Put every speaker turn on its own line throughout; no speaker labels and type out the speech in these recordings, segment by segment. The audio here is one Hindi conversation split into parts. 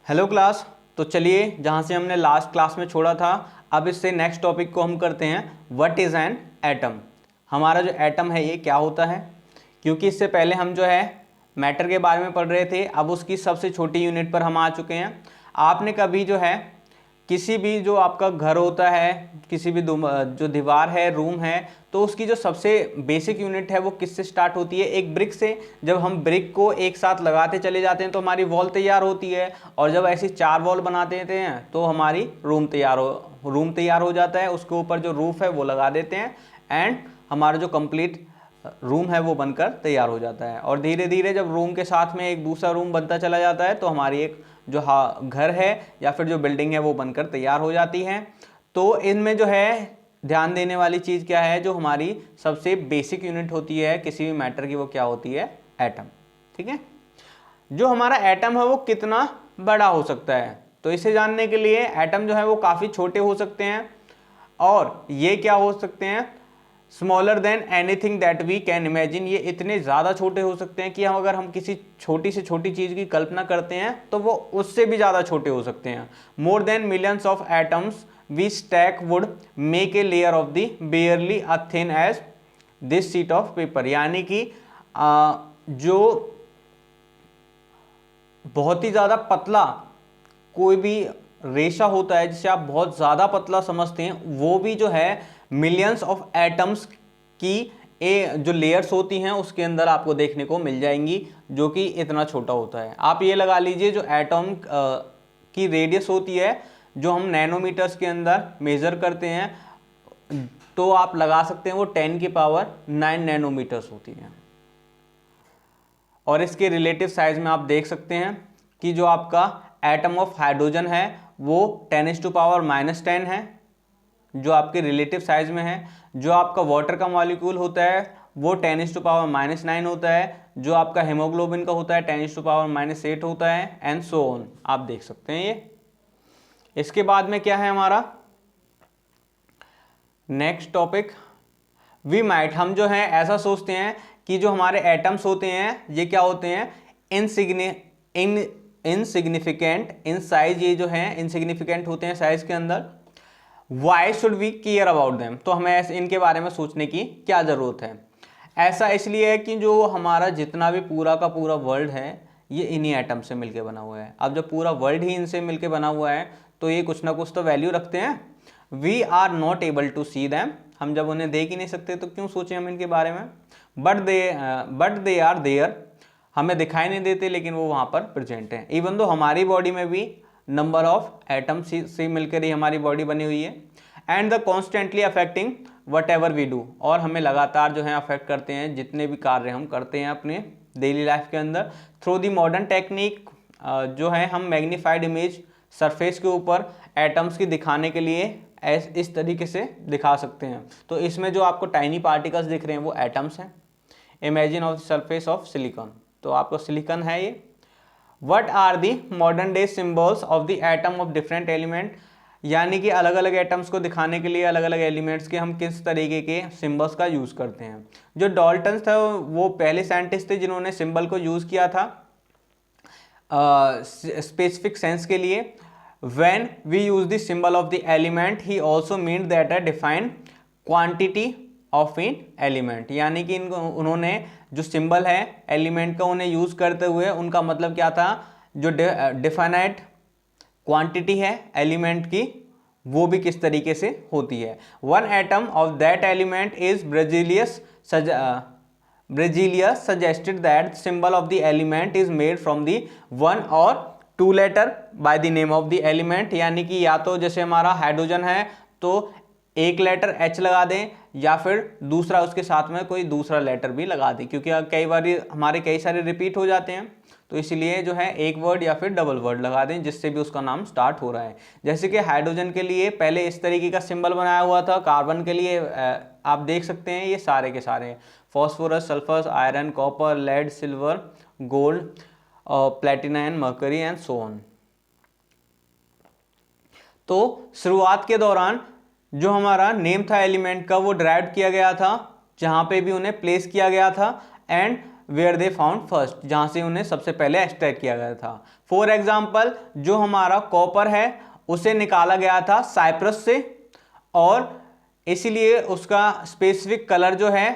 Hello class. तो चलिए जहाँ से हमने लास्ट क्लास में छोड़ा था, अब इससे नेक्स्ट टॉपिक को हम करते हैं व्हाट इज़ एन एटम। हमारा जो एटम है ये क्या होता है, क्योंकि इससे पहले हम जो है मैटर के बारे में पढ़ रहे थे, अब उसकी सबसे छोटी यूनिट पर हम आ चुके हैं। आपने कभी जो है किसी भी जो आपका घर होता है, किसी भी जो दीवार है, रूम है, तो उसकी जो सबसे बेसिक यूनिट है वो किससे स्टार्ट होती है? एक ब्रिक से। जब हम ब्रिक को एक साथ लगाते चले जाते हैं तो हमारी वॉल तैयार होती है, और जब ऐसी 4 वॉल बना देते हैं तो हमारी रूम तैयार हो जाता है। उसके ऊपर जो रूफ है वो लगा देते हैं एंड हमारा जो कंप्लीट रूम है वो बनकर तैयार हो जाता है। और धीरे धीरे जब रूम के साथ में एक दूसरा रूम बनता चला जाता है तो हमारी एक जो घर है या फिर जो बिल्डिंग है वो बनकर तैयार हो जाती है। तो इनमें जो है ध्यान देने वाली चीज़ क्या है, जो हमारी सबसे बेसिक यूनिट होती है किसी भी मैटर की, वो क्या होती है? एटम। ठीक है। जो हमारा एटम है वो कितना बड़ा हो सकता है, तो इसे जानने के लिए एटम जो है वो काफ़ी छोटे हो सकते हैं, और ये क्या हो सकते हैं? Smaller than anything that we can imagine. ये इतने ज़्यादा छोटे हो सकते हैं कि अगर हम किसी छोटी से छोटी चीज़ की कल्पना करते हैं तो वो उससे भी ज़्यादा छोटे हो सकते हैं। More than millions of atoms we stack would make a layer of the barely a thin as this sheet of paper. यानी कि जो बहुत ही ज़्यादा पतला कोई भी रेशा होता है, जिसे आप बहुत ज़्यादा पतला समझते हैं, वो भी जो है मिलियंस ऑफ एटम्स की जो लेयर्स होती हैं उसके अंदर आपको देखने को मिल जाएंगी, जो कि इतना छोटा होता है। आप ये लगा लीजिए, जो एटम की रेडियस होती है, जो हम नैनोमीटर्स के अंदर मेजर करते हैं, तो आप लगा सकते हैं वो 10 की पावर 9 नैनोमीटर्स होती है। और इसके रिलेटिव साइज में आप देख सकते हैं कि जो आपका एटम ऑफ हाइड्रोजन है वो 10⁻⁻10 है, जो आपके रिलेटिव साइज में है। जो आपका वाटर का मॉलिक्यूल होता है वो 10⁻⁻9 होता है। जो आपका हेमोग्लोबिन का होता है 10⁻⁻8 होता है, एंड सो ऑन। आप देख सकते हैं ये। इसके बाद में क्या है हमारा नेक्स्ट टॉपिक? We might. हम जो है ऐसा सोचते हैं कि जो हमारे एटम्स होते हैं ये क्या होते हैं? Insignificant in size. ये जो है इनसिग्निफिकेंट होते हैं साइज के अंदर। Why should we care about them? तो हमें ऐसे इनके बारे में सोचने की क्या ज़रूरत है? ऐसा इसलिए है कि जो हमारा जितना भी पूरा का पूरा वर्ल्ड है ये इन्हीं एटम से मिलके बना हुआ है। अब जब पूरा वर्ल्ड ही इनसे मिलके बना हुआ है तो ये कुछ ना कुछ तो वैल्यू रखते हैं। We are not able to see them. हम जब उन्हें देख ही नहीं सकते तो क्यों सोचें हम इनके बारे में? But they are there. हमें दिखाई नहीं देते लेकिन वो वहाँ पर प्रेजेंट हैं। इवन दो हमारी बॉडी में भी नंबर ऑफ एटम्स से मिलकर ही हमारी बॉडी बनी हुई है। And the constantly affecting whatever we do. और हमें लगातार जो है अफेक्ट करते हैं जितने भी कार्य हम करते हैं अपने डेली लाइफ के अंदर। थ्रू दी मॉडर्न टेक्निक जो है हम मैग्नीफाइड इमेज सरफेस के ऊपर एटम्स की दिखाने के लिए इस तरीके से दिखा सकते हैं। तो इसमें जो आपको टाइनी पार्टिकल्स दिख रहे हैं वो एटम्स हैं। Imagine of the surface of silicon. तो आपको सिलिकॉन है ये। What are the modern day symbols of the atom of different element. यानी कि अलग अलग एटम्स को दिखाने के लिए अलग अलग एलिमेंट्स के हम किस तरीके के सिंबल्स का यूज़ करते हैं। जो डाल्टन था वो पहले साइंटिस्ट थे जिन्होंने सिंबल को यूज़ किया था स्पेसिफिक सेंस के लिए। When we use the symbol of the element he also mean that a defined quantity of in element. यानी कि इनको उन्होंने जो सिंबल है एलिमेंट का उन्हें यूज करते हुए उनका मतलब क्या था, जो डिफाइनाइट क्वांटिटी है एलिमेंट की वो भी किस तरीके से होती है। One atom of that element is Berzelius suggested that the symbol of the element is made from the one or two letter by the name of the element। यानी कि या तो जैसे हमारा हाइड्रोजन है तो एक लेटर H लगा दें, या फिर दूसरा उसके साथ में कोई दूसरा लेटर भी लगा दें, क्योंकि कई बार हमारे कई सारे रिपीट हो जाते हैं तो इसलिए जो है एक वर्ड या फिर डबल वर्ड लगा दें जिससे भी उसका नाम स्टार्ट हो रहा है। जैसे कि हाइड्रोजन के लिए पहले इस तरीके का सिंबल बनाया हुआ था, कार्बन के लिए आप देख सकते हैं ये सारे के सारे phosphorus, sulphur, iron, copper, lead, silver, gold, platina and mercury and so on. तो शुरुआत के दौरान जो हमारा नेम था एलिमेंट का वो ड्राइव किया गया था, जहां पे भी उन्हें प्लेस किया गया था, and where they found first, जहाँ से उन्हें सबसे पहले एक्सट्रैक्ट किया गया था। फॉर एग्जाम्पल जो हमारा कॉपर है उसे निकाला गया था साइप्रस से, और इसीलिए उसका स्पेसिफिक कलर जो है,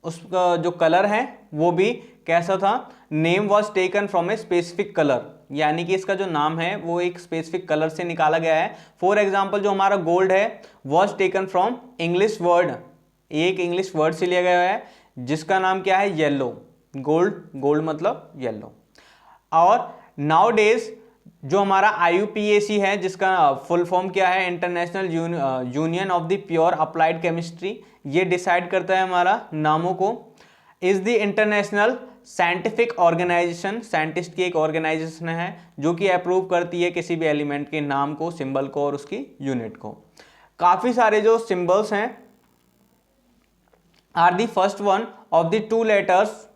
उसका जो कलर है वो भी कैसा था, name was taken from a specific colour, यानी कि इसका जो नाम है वो एक स्पेसिफिक कलर से निकाला गया है। फॉर एग्जाम्पल जो हमारा गोल्ड है was taken from English word, एक इंग्लिश वर्ड से लिया गया है जिसका नाम क्या है, येलो। गोल्ड, गोल्ड मतलब येलो। और नाउ डेज जो हमारा IUPAC है जिसका फुल फॉर्म क्या है, international union of the pure applied chemistry, ये डिसाइड करता है हमारा नामों को, is the international scientific organisation, scientist की एक ऑर्गेनाइजेशन है जो कि अप्रूव करती है किसी भी एलिमेंट के नाम को, सिंबल को और उसकी यूनिट को। काफ़ी सारे जो सिंबल्स हैं are the first one of the two letters,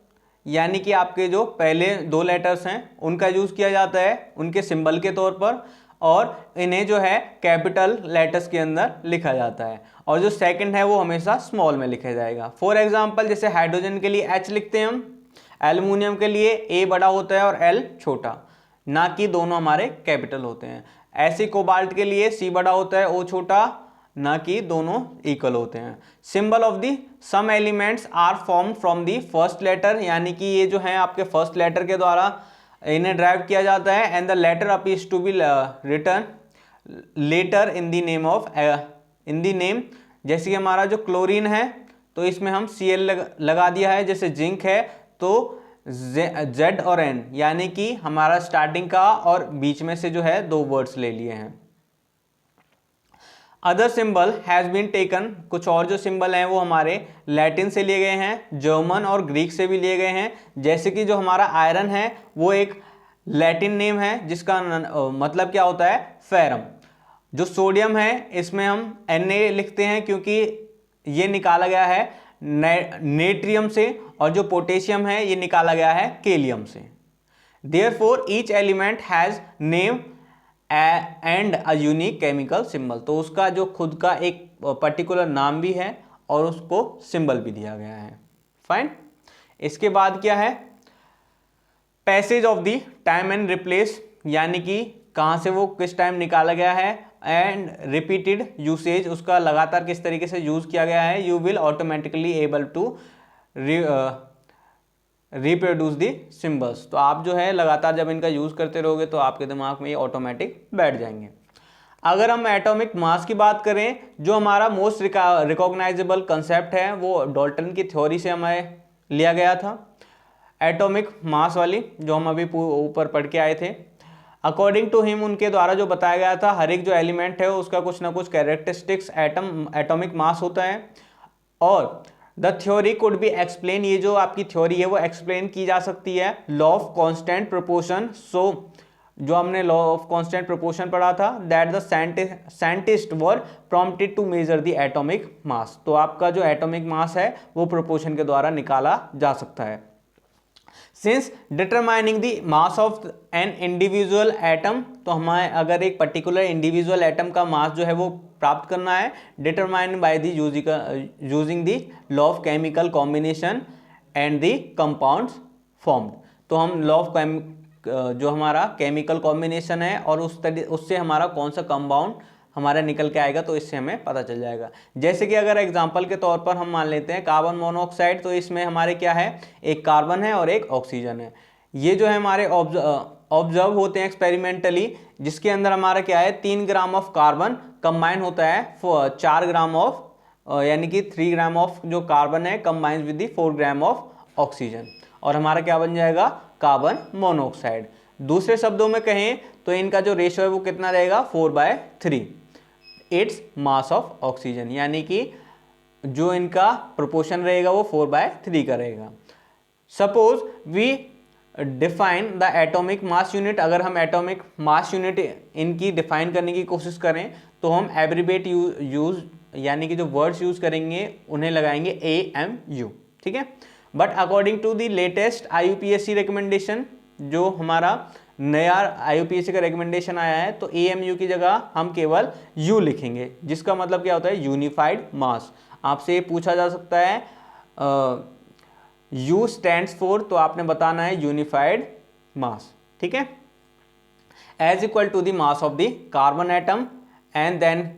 यानी कि आपके जो पहले दो लेटर्स हैं उनका यूज़ किया जाता है उनके सिंबल के तौर पर, और इन्हें जो है कैपिटल लेटर्स के अंदर लिखा जाता है, और जो सेकंड है वो हमेशा स्मॉल में लिखा जाएगा। फॉर एग्जांपल जैसे हाइड्रोजन के लिए H लिखते हैं हम, एल्युमिनियम के लिए A बड़ा होता है और L छोटा, ना कि दोनों हमारे कैपिटल होते हैं। ऐसे कोबाल्ट के लिए C बड़ा होता है, O छोटा, ना कि दोनों इक्वल होते हैं। Symbol of the some elements are form from the first letter, यानी कि ये जो है आपके फर्स्ट लेटर के द्वारा इन्हें ड्राइव किया जाता है, and the letter appears to be return letter in the name of in the name. जैसे कि हमारा जो क्लोरीन है तो इसमें हम Cl लगा दिया है, जैसे जिंक है तो Z और N, यानी कि हमारा स्टार्टिंग का और बीच में से जो है दो वर्ड्स ले लिए हैं। Other symbol has been taken, कुछ और जो सिंबल हैं वो हमारे लैटिन से लिए गए हैं, जर्मन और ग्रीक से भी लिए गए हैं। जैसे कि जो हमारा आयरन है वो एक लैटिन नेम है जिसका मतलब क्या होता है, फेरम। जो सोडियम है इसमें हम Na लिखते हैं क्योंकि ये निकाला गया है नेट्रियम से, और जो पोटेशियम है ये निकाला गया है केलियम से। Therefore each element has name and a unique chemical symbol, तो उसका जो खुद का एक पर्टिकुलर नाम भी है और उसको सिंबल भी दिया गया है। फाइन। इसके बाद क्या है, passage of the time and replace, यानी कि कहाँ से वो किस टाइम निकाला गया है, एंड रिपीटेड यूसेज, उसका लगातार किस तरीके से यूज किया गया है। You will automatically able to reproduce the symbols, तो आप जो है लगातार जब इनका यूज करते रहोगे तो आपके दिमाग में ये ऑटोमेटिक बैठ जाएंगे। अगर हम एटॉमिक मास की बात करें, जो हमारा मोस्ट रिकॉग्नाइजेबल कंसेप्ट है वो डाल्टन की थ्योरी से हमें लिया गया था, एटॉमिक मास वाली जो हम अभी ऊपर पढ़ के आए थे। अकॉर्डिंग टू हिम, उनके द्वारा जो बताया गया था, हर एक जो एलिमेंट है उसका कुछ ना कुछ कैरेक्टरिस्टिक्स एटॉमिक मास होता है, और the theory could be explain, ये जो आपकी थ्योरी है वो एक्सप्लेन की जा सकती है law of constant proportion. So जो हमने लॉ ऑफ कांस्टेंट प्रोपोर्शन पढ़ा था, that the scientist were prompted to measure the atomic mass, तो आपका जो एटॉमिक मास है वो प्रोपोर्शन के द्वारा निकाला जा सकता है। Since determining the mass of an individual atom, तो हमें अगर एक पर्टिकुलर इंडिविजुअल एटम का मास जो है वो प्राप्त करना है, determined by the using the law of chemical combination and the compounds formed, तो हम लॉ ऑफ जो हमारा केमिकल कॉम्बिनेशन है और उससे हमारा कौन सा कंपाउंड हमारा निकल के आएगा, तो इससे हमें पता चल जाएगा। जैसे कि अगर एग्जांपल के तौर पर हम मान लेते हैं कार्बन मोनोऑक्साइड, तो इसमें हमारे क्या है, एक कार्बन है और एक ऑक्सीजन है। ये जो है हमारे ऑब्जर्व होते हैं एक्सपेरिमेंटली, जिसके अंदर हमारा क्या है, 3 ग्राम ऑफ कार्बन कंबाइन होता है 4 ग्राम ऑफ, यानी कि 3 ग्राम ऑफ जो कार्बन है combines with the 4 gram of oxygen, और हमारा क्या बन जाएगा, कार्बन मोनोऑक्साइड। दूसरे शब्दों में कहें तो इनका जो रेशो है वो कितना रहेगा, 4/3 इट्स मास ऑफ ऑक्सीजन, यानी कि जो इनका प्रोपोर्शन रहेगा वो 4/3 का रहेगा। Suppose we define the atomic mass unit, अगर हम एटॉमिक मास यूनिट इनकी डिफाइन करने की कोशिश करें तो हम एब्रीवेट यूज, यानी कि जो वर्ड्स यूज करेंगे उन्हें लगाएंगे AMU, ठीक है। But according to the latest IUPAC recommendation, जो हमारा नया IUPAC का रिकमेंडेशन आया है, तो AMU की जगह हम केवल U लिखेंगे, जिसका मतलब क्या होता है, यूनिफाइड मास। आपसे पूछा जा सकता है U स्टैंड्स फॉर, तो आपने बताना है यूनिफाइड मास, ठीक है, as equal to the mass of the carbon atom and then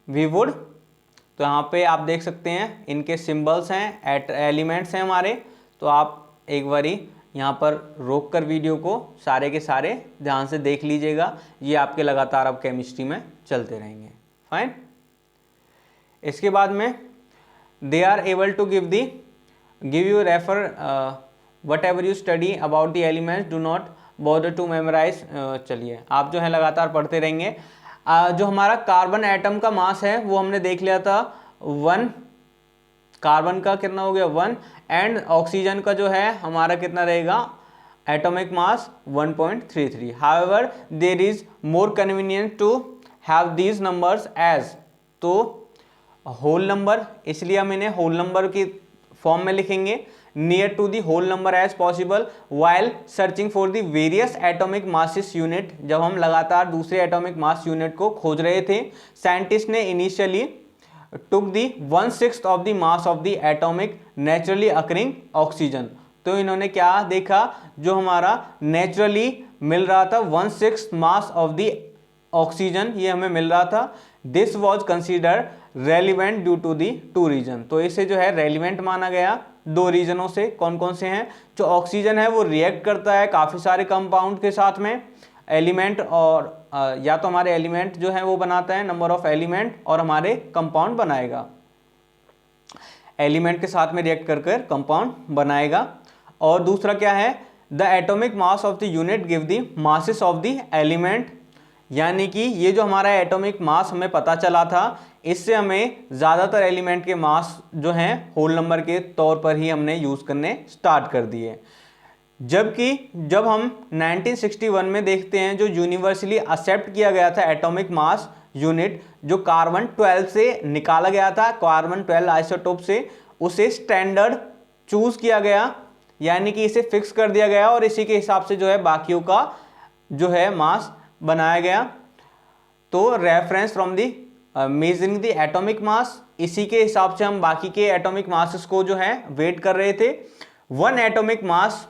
we would, तो यहाँ पे आप देख सकते हैं इनके सिंबल्स हैं, एलिमेंट्स हैं हमारे, तो आप एक बारी यहाँ पर रोक कर वीडियो को सारे के सारे ध्यान से देख लीजिएगा, ये आपके लगातार अब केमिस्ट्री में चलते रहेंगे। फाइन, इसके बाद में they are able to give you refer whatever you study about the elements, do not bother to memorise. चलिए आप जो है लगातार पढ़ते रहेंगे। जो हमारा कार्बन एटम का मास है वो हमने देख लिया था 1, कार्बन का कितना हो गया 1, एंड ऑक्सीजन का जो है हमारा कितना रहेगा atomic mass 1.33। However there is more convenient to have these numbers as, तो होल नंबर, इसलिए हम इन्हें होल नंबर की फॉर्म में लिखेंगे, near to the whole number as possible while searching for the various atomic masses unit. जब हम लगातार दूसरे एटॉमिक मास यूनिट को खोज रहे थे, साइंटिस्ट ने initially took the 1/6 of the mass of the atomic naturally occurring oxygen. तो इन्होंने क्या देखा, जो हमारा नेचुरली मिल रहा था 1/6 मास ऑफ द ऑक्सीजन, ये हमें मिल रहा था। This was consider relevant due to the 2 reason, तो इसे जो है रेलिवेंट माना गया 2 रीजनों से। कौन कौन से हैं, जो ऑक्सीजन है वो रिएक्ट करता है काफ़ी सारे कंपाउंड के साथ में, एलिमेंट, और या तो हमारे एलिमेंट जो है वो बनाता है नंबर ऑफ एलिमेंट, और हमारे कंपाउंड बनाएगा, एलिमेंट के साथ में रिएक्ट कर कर कंपाउंड बनाएगा। और दूसरा क्या है, the atomic mass of the unit give the masses of the element, यानी कि ये जो हमारा एटॉमिक मास हमें पता चला था, इससे हमें ज़्यादातर एलिमेंट के मास जो हैं होल नंबर के तौर पर ही हमने यूज़ करने स्टार्ट कर दिए। जबकि जब हम 1961 में देखते हैं, जो यूनिवर्सली एक्सेप्ट किया गया था एटॉमिक मास यूनिट, जो कार्बन 12 से निकाला गया था, कार्बन 12 आइसोटोप से, उसे स्टैंडर्ड चूज किया गया, यानी कि इसे फिक्स कर दिया गया, और इसी के हिसाब से जो है बाकियों का जो है मास बनाया गया। तो reference from the measuring the atomic मास, इसी के हिसाब से हम बाकी के एटॉमिक मासेस को जो है वेट कर रहे थे। 1 एटॉमिक मास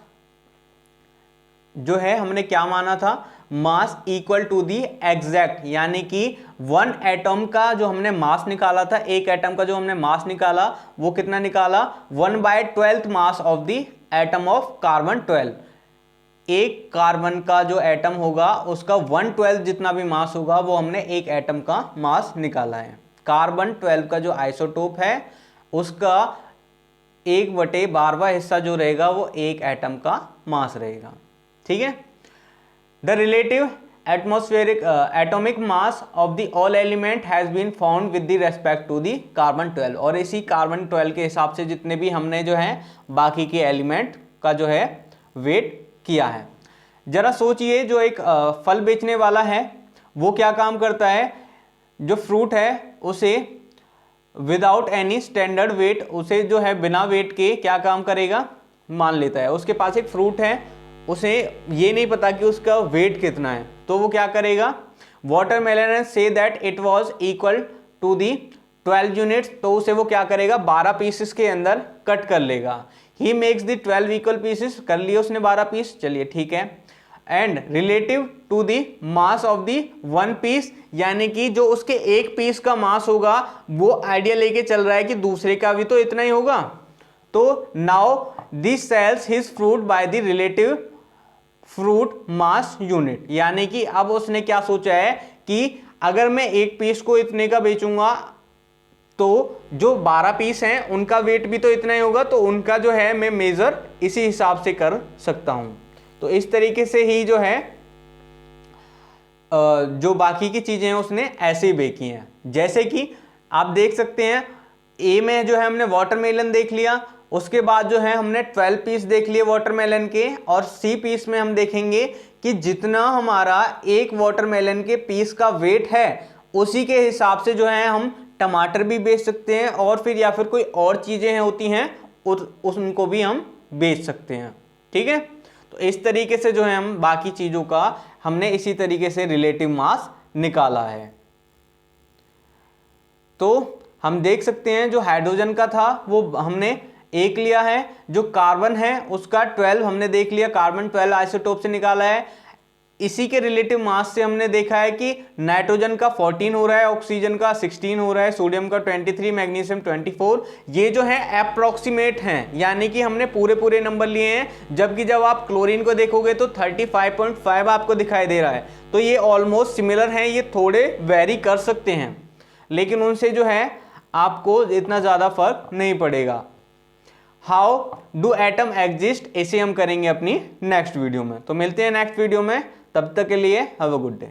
जो है हमने क्या माना था, mass equal to the exact, यानी कि 1 एटम का जो हमने मास निकाला था, एक एटम का जो हमने मास निकाला, वो कितना निकाला 1/12 मास of the atom of carbon 12। एक कार्बन का जो एटम होगा उसका 1/12 जितना भी मास होगा वो हमने एक एटम का मास निकाला है। कार्बन 12 का जो आइसोटोप है उसका 1/12वां हिस्सा जो रहेगा वो एक एटम का मास रहेगा, ठीक है। The relative atmospheric atomic mass of the all element has been found with the respect to the carbon 12, और इसी कार्बन 12 के हिसाब से जितने भी हमने जो है बाकी के एलिमेंट का जो है वेट किया है। जरा सोचिए, जो एक फल बेचने वाला है वो क्या काम करता है, जो फ्रूट है उसे विदाउट एनी स्टैंडर्ड वेट, उसे जो है बिना वेट के क्या काम करेगा, मान लेता है। उसके पास एक फ्रूट है, उसे ये नहीं पता कि उसका वेट कितना है, तो वो क्या करेगा, वाटरमेलन से that it was equal to the 12 units, तो उसे वो क्या करेगा 12 पीसेस के अंदर कट कर लेगा। He makes the 12 equal pieces, कर लिए उसने 12 पीस, चलिए ठीक है। And relative to the mass of the 1 piece, यानी कि जो उसके एक पीस का मास होगा वो आइडिया लेके चल रहा है कि दूसरे का भी तो इतना ही होगा। तो now this sales his fruit by the relative fruit mass unit, यानी कि अब उसने क्या सोचा है कि अगर मैं एक पीस को इतने का बेचूंगा तो जो 12 पीस हैं उनका वेट भी तो इतना ही होगा, तो उनका जो है मैं मेजर इसी हिसाब से कर सकता हूं। तो इस तरीके से ही जो है जो बाकी की चीजें हैं उसने ऐसे ही बेची हैं। जैसे कि आप देख सकते हैं, ए में जो है हमने वाटरमेलन देख लिया, उसके बाद जो है हमने 12 पीस देख लिए वाटरमेलन के, और सी पीस में हम देखेंगे कि जितना हमारा एक वाटरमेलन के पीस का वेट है उसी के हिसाब से जो है हम टमाटर भी बेच सकते हैं, और फिर या फिर कोई और चीजें होती हैं उनको भी हम बेच सकते हैं, ठीक है। तो इस तरीके से जो है हम बाकी चीजों का हमने इसी तरीके से रिलेटिव मास निकाला है। तो हम देख सकते हैं जो हाइड्रोजन का था वो हमने एक लिया है। जो कार्बन है उसका 12 हमने देख लिया, कार्बन 12 आइसोटोप से निकाला है। इसी के रिलेटिव मास से हमने देखा है कि नाइट्रोजन का 14 हो रहा है, ऑक्सीजन का 16 हो रहा है, सोडियम का 23, मैग्नीशियम 24। ये जो है अप्रोक्सीमेट हैं, यानी कि हमने पूरे पूरे नंबर लिए हैं, जबकि जब आप क्लोरीन को देखोगे तो 35.5 आपको दिखाई दे रहा है। तो ये ऑलमोस्ट सिमिलर हैं, ये थोड़े वेरी कर सकते हैं, लेकिन उनसे जो है आपको इतना ज़्यादा फर्क नहीं पड़ेगा। हाउ डू एटम एग्जिस्ट, इसे हम करेंगे अपनी नेक्स्ट वीडियो में। तो मिलते हैं नेक्स्ट वीडियो में, तब तक के लिए हैव अ गुड डे।